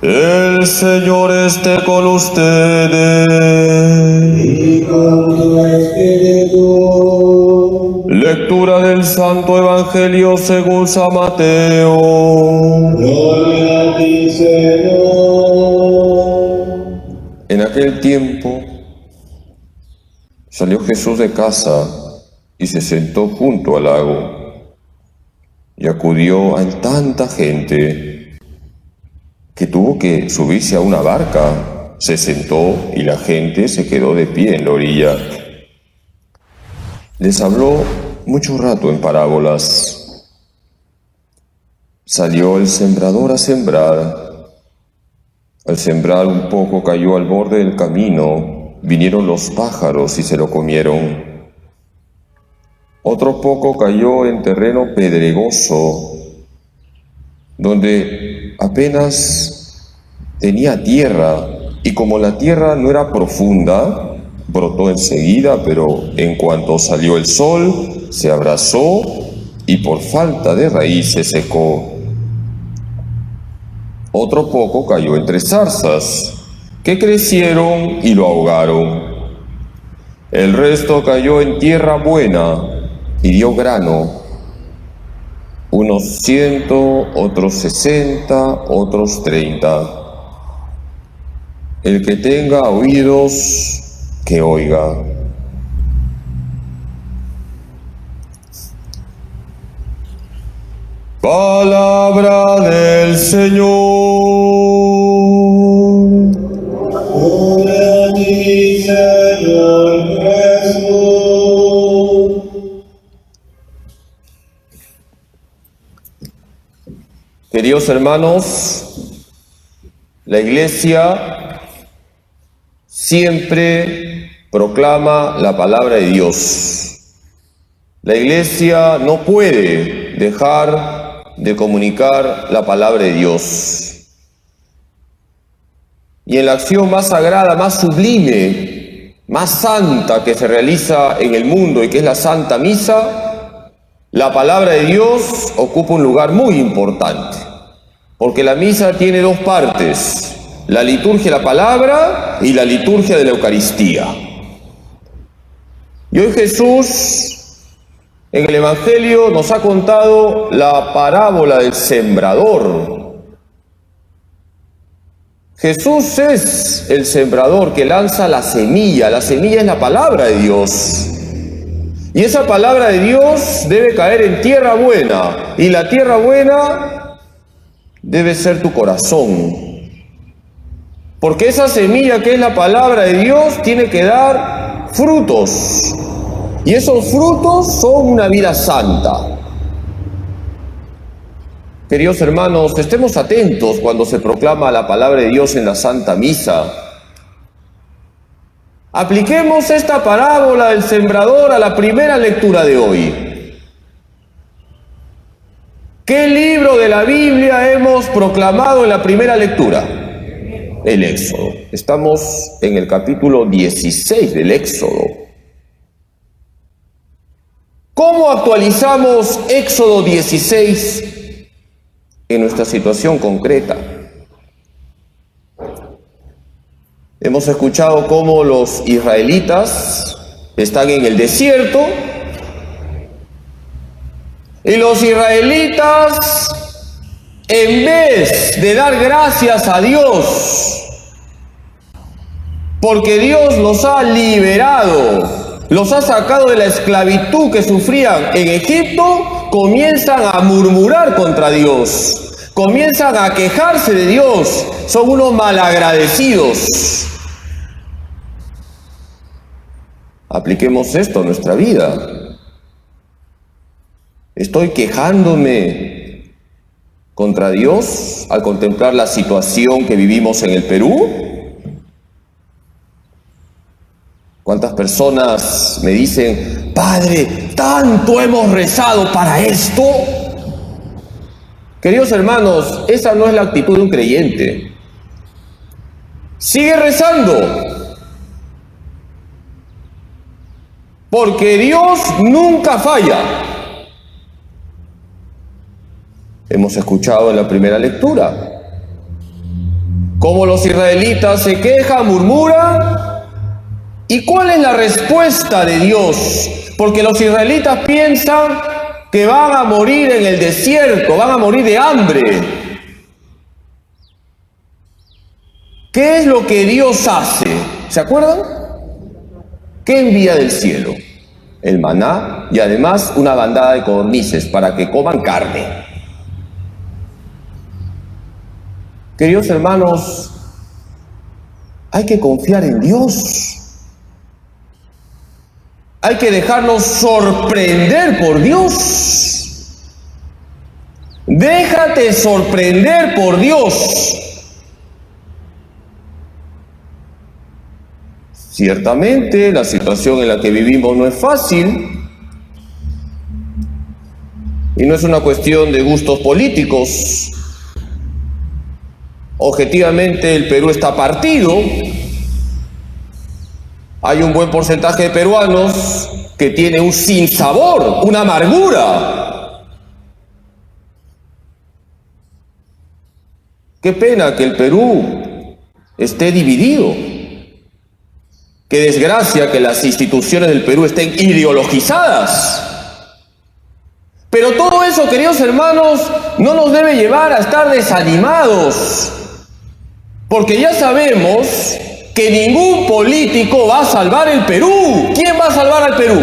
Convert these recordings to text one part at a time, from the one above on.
El Señor esté con ustedes. Y con tu espíritu. Lectura del Santo Evangelio según San Mateo. Gloria a ti, Señor. En aquel tiempo salió Jesús de casa y se sentó junto al lago. Y acudió a tanta gente que tuvo que subirse a una barca. Se sentó y la gente se quedó de pie en la orilla. Les habló mucho rato en parábolas. Salió el sembrador a sembrar. Al sembrar un poco cayó al borde del camino. Vinieron los pájaros y se lo comieron. Otro poco cayó en terreno pedregoso, donde apenas tenía tierra, y como la tierra no era profunda, brotó enseguida, pero en cuanto salió el sol, se abrazó y por falta de raíz se secó. Otro poco cayó entre zarzas, que crecieron y lo ahogaron. El resto cayó en tierra buena y dio grano, unos 100, otros 60, otros 30. El que tenga oídos, que oiga. Palabra del Señor. Gloria a ti, Señor Jesús. Queridos hermanos, la Iglesia siempre proclama la palabra de Dios. La Iglesia no puede dejar de comunicar la palabra de Dios. Y en la acción más sagrada, más sublime, más santa que se realiza en el mundo y que es la Santa Misa, la palabra de Dios ocupa un lugar muy importante, porque la misa tiene dos partes: la liturgia de la palabra y la liturgia de la Eucaristía. Y hoy Jesús en el Evangelio nos ha contado la parábola del sembrador. Jesús es el sembrador que lanza la semilla. La semilla es la palabra de Dios. Y esa palabra de Dios debe caer en tierra buena. Y la tierra buena debe ser tu corazón. Porque esa semilla que es la palabra de Dios tiene que dar frutos. Y esos frutos son una vida santa. Queridos hermanos, estemos atentos cuando se proclama la palabra de Dios en la Santa Misa. Apliquemos esta parábola del sembrador a la primera lectura de hoy. ¿Qué libro de la Biblia hemos proclamado en la primera lectura? El Éxodo. Estamos en el capítulo 16 del Éxodo. ¿Cómo actualizamos Éxodo 16 en nuestra situación concreta? Hemos escuchado cómo los israelitas están en el desierto y los israelitas, en vez de dar gracias a Dios porque Dios los ha liberado, los ha sacado de la esclavitud que sufrían en Egipto, comienzan a murmurar contra Dios, comienzan a quejarse de Dios, son unos malagradecidos. Apliquemos esto a nuestra vida. ¿Estoy quejándome contra Dios al contemplar la situación que vivimos en el Perú? ¿Cuántas personas me dicen: Padre, tanto hemos rezado para esto? Queridos hermanos, esa no es la actitud de un creyente. Sigue rezando, porque Dios nunca falla. Hemos escuchado en la primera lectura Como los israelitas se quejan, murmuran. ¿Y cuál es la respuesta de Dios? Porque los israelitas piensan que van a morir en el desierto, van a morir de hambre. ¿Qué es lo que Dios hace? ¿Se acuerdan? ¿Qué envía del cielo? El maná y además una bandada de codornices para que coman carne. Queridos hermanos, hay que confiar en Dios. Hay que dejarnos sorprender por Dios. Déjate sorprender por Dios. Ciertamente, la situación en la que vivimos no es fácil y no es una cuestión de gustos políticos. Objetivamente, el Perú está partido. Hay un buen porcentaje de peruanos que tiene un sinsabor, una amargura. Qué pena que el Perú esté dividido. Qué desgracia que las instituciones del Perú estén ideologizadas. Pero todo eso, queridos hermanos, no nos debe llevar a estar desanimados. Porque ya sabemos que ningún político va a salvar el Perú. ¿Quién va a salvar al Perú?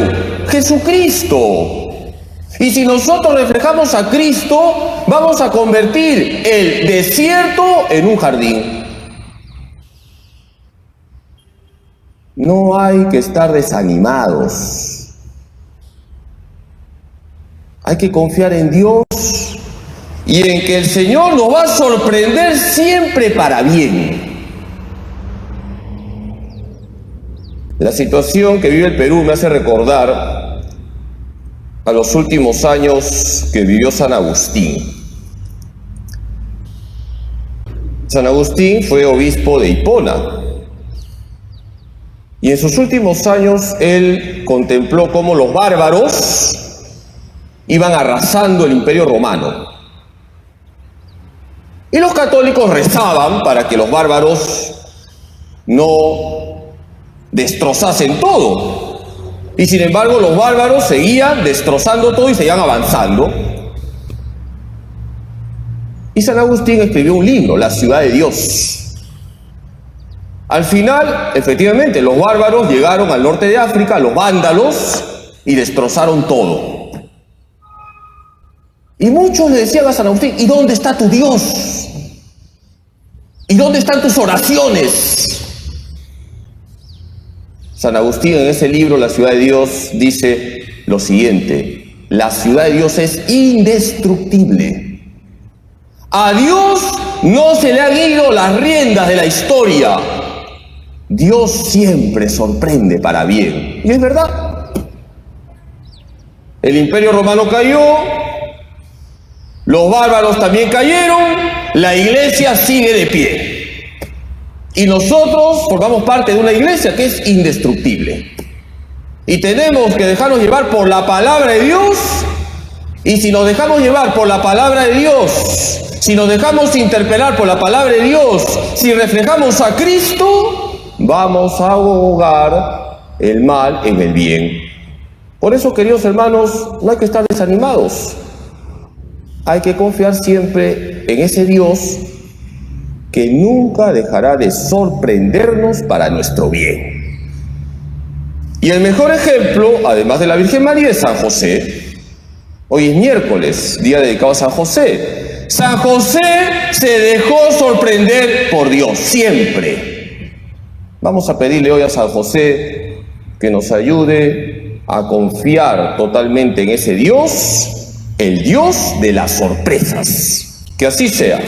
Jesucristo. Y si nosotros reflejamos a Cristo, vamos a convertir el desierto en un jardín. No hay que estar desanimados. Hay que confiar en Dios y en que el Señor nos va a sorprender siempre para bien. La situación que vive el Perú me hace recordar a los últimos años que vivió San Agustín. San Agustín fue obispo de Hipona y en sus últimos años él contempló cómo los bárbaros iban arrasando el Imperio Romano. Y los católicos rezaban para que los bárbaros no destrozasen todo. Y sin embargo los bárbaros seguían destrozando todo y seguían avanzando. Y San Agustín escribió un libro, La ciudad de Dios. Al final, efectivamente, los bárbaros llegaron al norte de África, los vándalos, y destrozaron todo. Y muchos le decían a San Agustín: ¿y dónde está tu Dios? ¿Y dónde están tus oraciones? San Agustín en ese libro, La ciudad de Dios, dice lo siguiente: la ciudad de Dios es indestructible. A Dios no se le han ido las riendas de la historia. Dios siempre sorprende para bien. Y es verdad. El Imperio Romano cayó, los bárbaros también cayeron, la iglesia sigue de pie. Y nosotros formamos parte de una iglesia que es indestructible. Y tenemos que dejarnos llevar por la palabra de Dios. Y si nos dejamos llevar por la palabra de Dios, si nos dejamos interpelar por la palabra de Dios, si reflejamos a Cristo, vamos a ahogar el mal en el bien. Por eso, queridos hermanos, no hay que estar desanimados. Hay que confiar siempre en ese Dios que nunca dejará de sorprendernos para nuestro bien. Y el mejor ejemplo, además de la Virgen María, es San José. Hoy es miércoles, día dedicado a San José. San José se dejó sorprender por Dios, siempre. Vamos a pedirle hoy a San José que nos ayude a confiar totalmente en ese Dios, el Dios de las sorpresas. Que así sea.